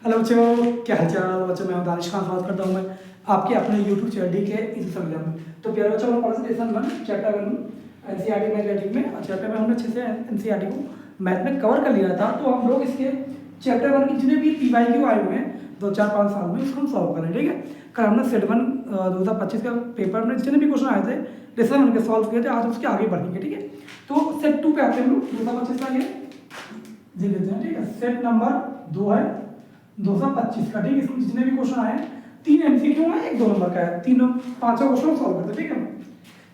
Hello बच्चों, क्या हाल चाल बच्चों। मैं दानिश खान बात करता हूँ। मैं आपके अपने यूट्यूब चैनल डी के इस एग्जाम में। तो प्यारे बच्चों, हमारा कौन सा लेसन 1 चैप्टर 1 एनसीईआरटी मैथमेटिक्स में, और चैप्टर में हमने अच्छे से एनसीईआरटी को मैथ में कवर कर लिया था। तो हम लोग इसके चैप्टर 1 की जितने भी पीवाईक्यू आए हुए हैं 2-4-5 साल में, उसको हम सॉल्व करें। ठीक है, कल हमने सेट 1 2025 का पेपर में जितने भी क्वेश्चन आए थे लेसन 1 के सॉल्व किए थे। आज उसके आगे बढ़ेंगे। ठीक है, तो सेट 2 पे आते हैं हम लोग। 2025 का ये जी लेते हैं। ठीक है, सेट नंबर 2 है 225 का। ठीक है, इसमें जितने भी क्वेश्चन आए 3 एमसीक्यू है, 1 2 नंबर का है। तीनों पांचों क्वेश्चन सॉल्व करते हैं। ठीक है,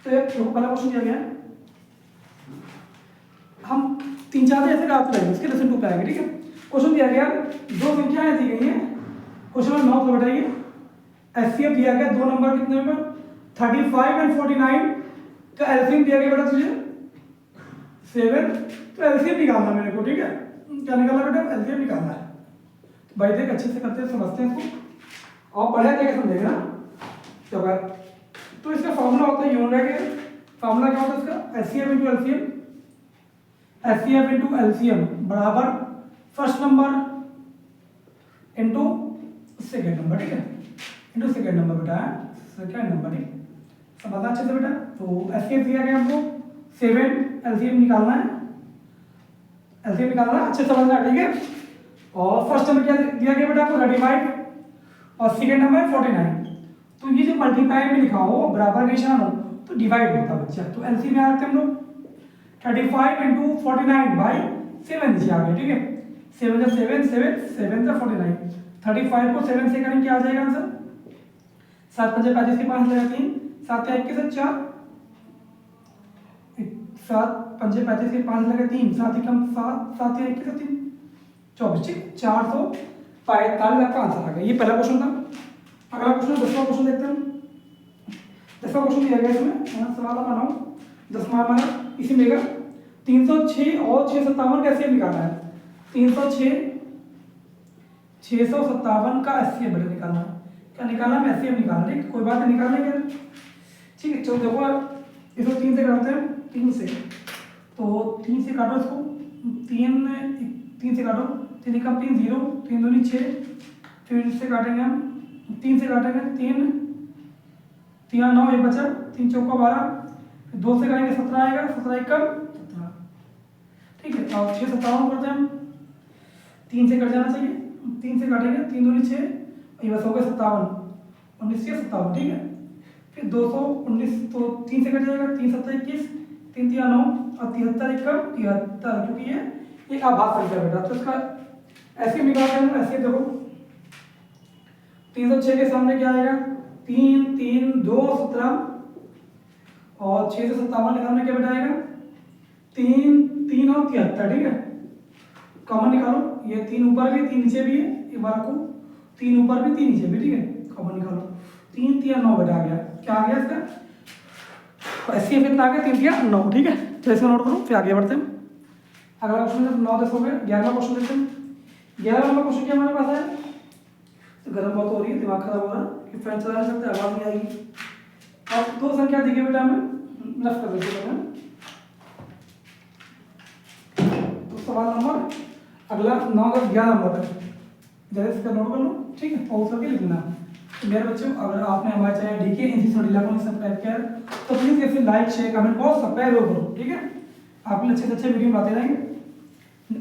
तो ये देखो पहला क्वेश्चन दिया गया है। हम 3-4 ऐसे कराते रहेंगे, इसके लेसन 2 पे आएंगे। ठीक है, क्वेश्चन दिया गया, दो संख्याएं दी गई हैं। क्वेश्चन में 9 से बताइए। एचसीएफ दिया गया, दो नंबर कितने में 35 एंड 49 का एलसीएम दिया गया बेटा तुझे 7। तो एलसीएम निकालना मेरे को। ठीक है, क्या निकालना बेटा? एलसीएम निकालना है। भाई देख, अच्छे से करते हैं, समझते हैं इसको और पढ़े क्या समझेगा ना। तो भाई, तो इसका फॉर्मूला होता है यूनिट के। फॉर्मूला क्या होता है इसका? HCF into LCM. HCF into LCM बराबर first number into second number. ठीक है, इंटू सेकेंड नंबर बेटा, सेकेंड नंबर। ठीक, समझना अच्छे से बेटा। तो एचसीएफ दिया गया हमको 7, एलसीएम निकालना है। एलसीएम निकालना है, अच्छे से समझना। ठीक है, और फर्स्ट नंबर क्या दिया गया बेटा आपको? 35 और सेकेंड नंबर 49। तो ये जो मल्टीप्लाई में लिखा हो बराबर का निशान हो तो डिवाइड होता है बच्चा। तो एलसीएम में आ रखते हैं हम लोग 35 इंटू 49 बाई 7 नीचे आ गया। ठीक है, 7 जा 7 7 7 जा 49। 35 को 7 से करेंगे क्या आ जाएगा आंसर? 7 5 25 के 5 लगा 3, 7 या 21 से 4, 7 5 25 के 5 लगा 3, 7 ही कम 7, 7 या 21 से 3 24। ठीक, 445 का आंसर आ गया। ये पहला क्वेश्चन था। अगला क्वेश्चन 10वां क्वेश्चन देखते हैं। 10वां क्वेश्चन दिया गया इसमें सवाल बनाओ 10वां हमारा इसी में 306 और 657 का एचसीएफ निकालना है। 306 657 का एचसीएफ बेटा निकालना है। क्या निकालना है? एचसीएफ निकालना है। ठीक, कोई बात नहीं, निकाल लेंगे। ठीक है, चलो देखो इसको 3 से काटते हैं। 3 से, तो 3 से काटो इसको। 3 से काटो, 3 कम 3 0, 3 दूनी 6। फिर इससे काटेंगे हम 3 से काटेंगे 3 3 9, 1 बचा, 3 चौका 12। फिर 2 से करेंगे 17 आएगा, 17 1 कम 17। ठीक है, और 6 57 करते हैं हम। 3 से कट जाना चाहिए, 3 से काटेंगे 3 दूनी 6, ये बस हो गया 57, 19 से 57। ठीक है, फिर 219, तो 3 से कट जाएगा, 3 7 21, 3 3 9 और 73 1 कम 73, क्योंकि ये एक आभास संख्या बेटा। तो इसका ऐसे निकालते हैं। ऐसे देखो 306 के सामने क्या आएगा? 3 3 2 17, और 6 से 57 के सामने क्या बेटा आएगा? 3 3 और 73। ठीक है, कॉमन निकालो। ये 3 ऊपर भी 3 नीचे भी है, एक बार को 3 ऊपर भी 3 नीचे भी। ठीक है, कॉमन निकालो। 3 3 9 बेटा आ गया। क्या आ गया इसका? एचसीएफ कितना आ गया? 3 3 9। ठीक है, तो इसको नोट करो, फिर आगे बढ़ते हैं। अगला क्वेश्चन 9 10 हो गया। 11वां क्वेश्चन देखते हैं। 11वां नंबर क्वेश्चन क्या हमारे पास है? तो गर्म बहुत हो रही है, दिमाग खराब हो रहा है कि फैन चला नहीं सकते, आवाज नहीं आएगी। अब 2 संख्या दी गई बेटा हमें, लेफ्ट कर देते हैं। तो सवाल नंबर अगला 9 10 11 नंबर है, जैसे इसका नोट कर लो। ठीक है, पॉज करके लिखना। तो मेरे बच्चों, अगर आपने हमारे चैनल डीके एनसी स्टडी को सब्सक्राइब किया है तो प्लीज इसे लाइक शेयर कमेंट और सब्सक्राइब करो। ठीक है, आप अच्छे से अच्छे वीडियो बनाते रहेंगे।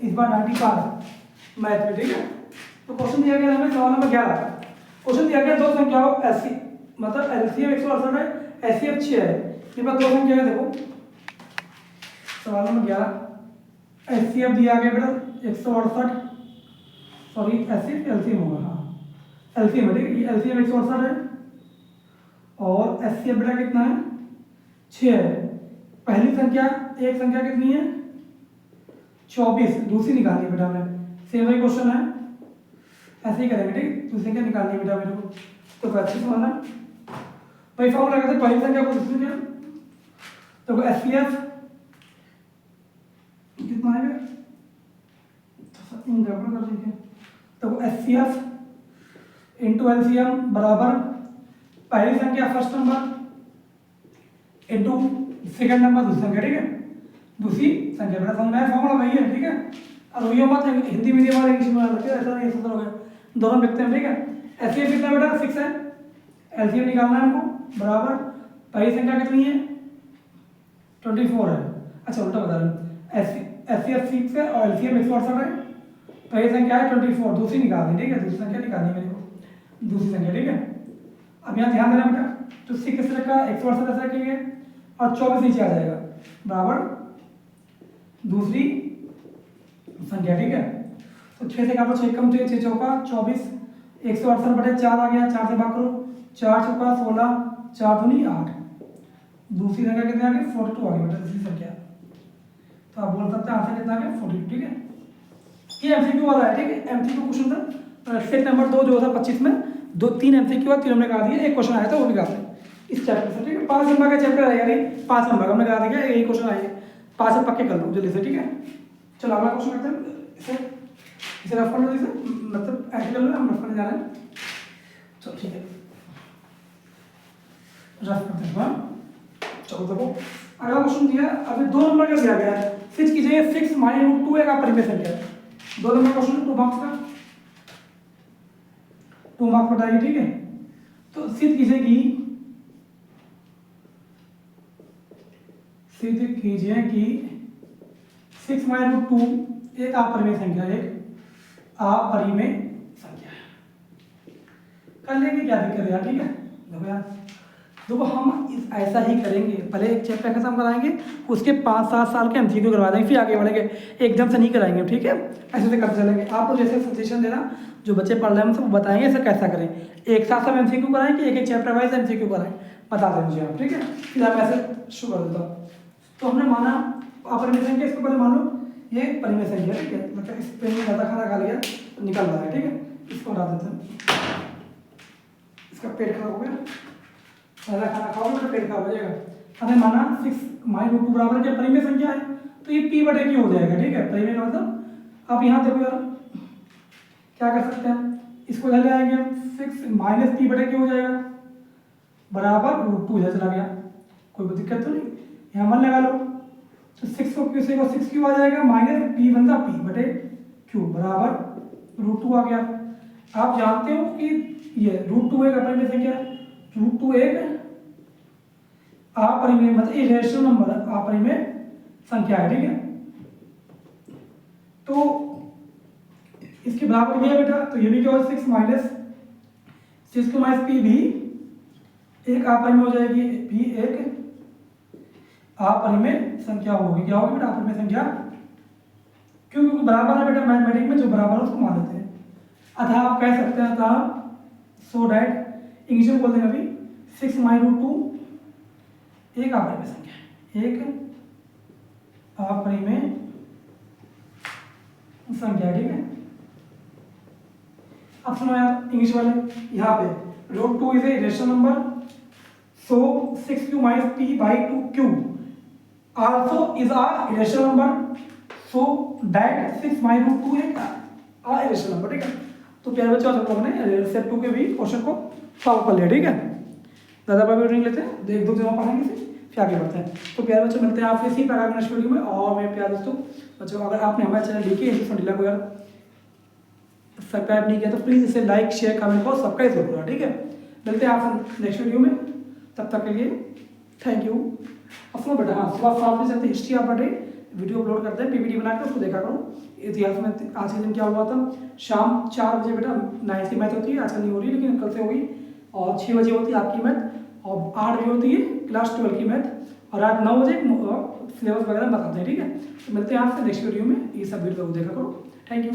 इस बार 95 मैथ में। ठीक है, तो क्वेश्चन दिया गया हमें सवाल नंबर 11। क्वेश्चन दिया गया दो संख्याओं एससी, मतलब एलसीएम 168 है, एचसीएफ 6 है। ये बात दो संख्या है। देखो सवाल नंबर 11, एचसीएफ दिया गया बेटा 168, सॉरी एचसीएफ एलसीएम होगा, हाँ एलसीएम है। ठीक है, ये एलसीएम 168 है और एचसीएफ बेटा कितना है? 6 है। पहली संख्या, एक संख्या कितनी है? 24, दूसरी निकालनी है बेटा हमें। सेम वही क्वेश्चन है, ऐसे ही करेंगे। ठीक, दूसरी संख्या निकालनी है बेटा मेरे को। तो अच्छी समझना भाई, फॉर्मूला लगाते पहली संख्या को दूसरी संख्या। तो एचसीएफ कितना आएगा? तो गड़बड़ कर दीजिए। तो एचसीएफ इंटू एलसीएम बराबर पहली संख्या first number into second number दूसरी संख्या। ठीक है, दूसरी संख्या बेटा समझ में आया? फॉर्मूला वही है। ठीक है, और वही मत हिंदी मीडियम वाले इंग्लिश में ऐसा नहीं, ऐसा हो गया दोनों लिखते हैं, ठीक है। एचसीएफ कितना बेटा 6 है, एलसीएम निकालना है हमको, बराबर पहली संख्या कितनी है 24 है। अच्छा उल्टा बता रहा हूँ, एचसीएफ 6 है और एलसीएम 168 है, पहली संख्या है 24, दूसरी निकालनी, ठीक है, दूसरी संख्या निकालनी मेरे को, दूसरी संख्या, ठीक है। अब यहाँ ध्यान देना बेटा, तो 6 किस रखा 168 ऐसा रखेंगे और 24 नीचे आ जाएगा, बराबर दूसरी संख्या, ठीक है। तो 6 से काटो 6 कम तो 6 चौका 24, 168 बटे 4 आ गया, 4 से भाग करो, 4 चौका 16, 4 दूनी 8, दूसरी संख्या कितने आ गई 42 आ गई बेटा, दूसरी संख्या। तो आप बोल सकते हैं आंसर कितना आ गया 42, ठीक है। ये एमसीक्यू वाला है, ठीक है, एमसीक्यू क्वेश्चन था सेट नंबर 2 2025 में 2-3 एमसीक्यू और 3 हमने कहा दिया, एक क्वेश्चन आया था वो भी कहा था इस चैप्टर से, ठीक है। 5 नंबर का चैप्टर है यार, 5 नंबर का हमने कहा दिया, यही क्वेश्चन आए 5 से पक्के कर लो जल्दी से, ठीक है। चलो अगला क्वेश्चन करते हैं, इसे रफ कर लो, इसे मतलब ऐसे कर लो, हम रफ करने जा रहे हैं, चलो ठीक है रफ करते हैं। चलो देखो अगला क्वेश्चन दिया, अभी 2 नंबर का दिया गया है, फिक्स कीजिए 6 - √2 एक परिमेय संख्या है। 2 नंबर क्वेश्चन 2 मार्क्स का, 2 मार्क्स बताइए, ठीक है। तो सिद्ध कीजिए कि सिक्स - √2 एक अपरिमेय संख्या, एक अपरिमेय संख्या है। कर लेंगे, क्या दिक्कत है यार, ठीक है। देखो यार, देखो हम ऐसा ही करेंगे, पहले एक चैप्टर खत्म कराएंगे, उसके 5-7 साल के एमसीक्यू करवा देंगे, फिर आगे बढ़ेंगे, एकदम से नहीं कराएंगे, ठीक है। ऐसे से करते चलेंगे, आप लोग जैसे सजेशन देना, जो बच्चे पढ़ रहे हैं उनको बताएंगे ऐसा कैसा करें, एक साथ सब एमसीक्यू कराएं कि एक चैप्टर वाइज एमसीक्यू कराएं, बता दें मुझे आप, ठीक है। फिर आप ऐसे शुरू कर देता हूँ। तो हमने माना अपरिमेय संख्या, इसको पहले मान लो ये परिमेय संख्या, ठीक है, मतलब इस पेन में ज़्यादा खाना खा लिया तो निकल रहा है, ठीक है, इसको हटा देते हैं, इसका पेट खराब हो गया, ज़्यादा खाना खाओगे तो पेट खराब हो जाएगा। हमने माना 6 - √2 बराबर क्या परिमेय संख्या है, तो ये p/q हो जाएगा, ठीक है, परिमेय का मतलब। आप यहाँ देखो यार क्या कर सकते हैं, इसको इधर ले आएंगे हम, 6 - p/q हो जाएगा, बराबर √2 इधर चला गया, कोई दिक्कत तो नहीं, यहाँ मन लगा लो, तो 6 को q से 6q आ जाएगा, माइनस p बनता p/q बराबर √2 आ गया। आप जानते हो कि ये √2 एक अपरिमेय संख्या है, √2 एक अपरिमेय मतलब इरेशनल नंबर, अपरिमेय संख्या है, ठीक है। तो इसके बराबर ये है बेटा, तो ये भी क्या होगा 6 - p भी एक अपरिमेय हो जाएगी, p एक अपरिमेय संख्या होगी, क्या होगी बेटा अपरिमेय संख्या, क्योंकि बराबर है बेटा, मैथमेटिक्स में जो बराबर है उसको मान लेते हैं। अतः आप कह सकते हैं था सो डैट, इंग्लिश में बोल देंगे अभी, 6 - √2 एक अपरिमेय संख्या, एक अपरिमेय संख्या, ठीक है। अब सुनो यार इंग्लिश वाले, यहाँ पे √2 is a rational number, so 6q - p/2q also is a irrational number, so that 6 - √2 एक irrational number, ठीक है। तो प्यारे बच्चों आप लोगों ने सेट 2 के भी क्वेश्चन को सॉल्व कर लिया, ठीक है। ज़्यादा बार नहीं लेते हैं, 1-2 जगह पढ़ेंगे फिर आगे बढ़ते हैं। तो प्यारे बच्चों मिलते हैं आपसे इसी प्रकार नेक्स्ट वीडियो में। और मेरे प्यारे दोस्तों बच्चों, अगर आपने हमारे चैनल लिखे फंडीला को यार सब्सक्राइब नहीं किया तो प्लीज़ इसे लाइक शेयर कमेंट और सब्सक्राइब जरूर करें, ठीक है। मिलते हैं आपसे नेक्स्ट वीडियो में, तब तक के लिए थैंक यू। अब सुनो बेटा, हाँ सुबह 7 बजे से हिस्ट्री आप वीडियो अपलोड करते हैं, पीपीटी बनाकर उसको देखा करो। इतिहास में आज के दिन क्या हुआ था, शाम 4 बजे बेटा 9th की मैथ होती है, आजकल नहीं हो रही लेकिन कल से होगी, और 6 बजे होती है आपकी मैथ, और 8 बजे होती है क्लास 12 की मैथ, और रात 9 बजे सिलेबस वगैरह बताते हैं, ठीक है। तो मिलते हैं आपसे नेक्स्ट वीडियो में, ये सब वीडियो देखा करो, थैंक यू।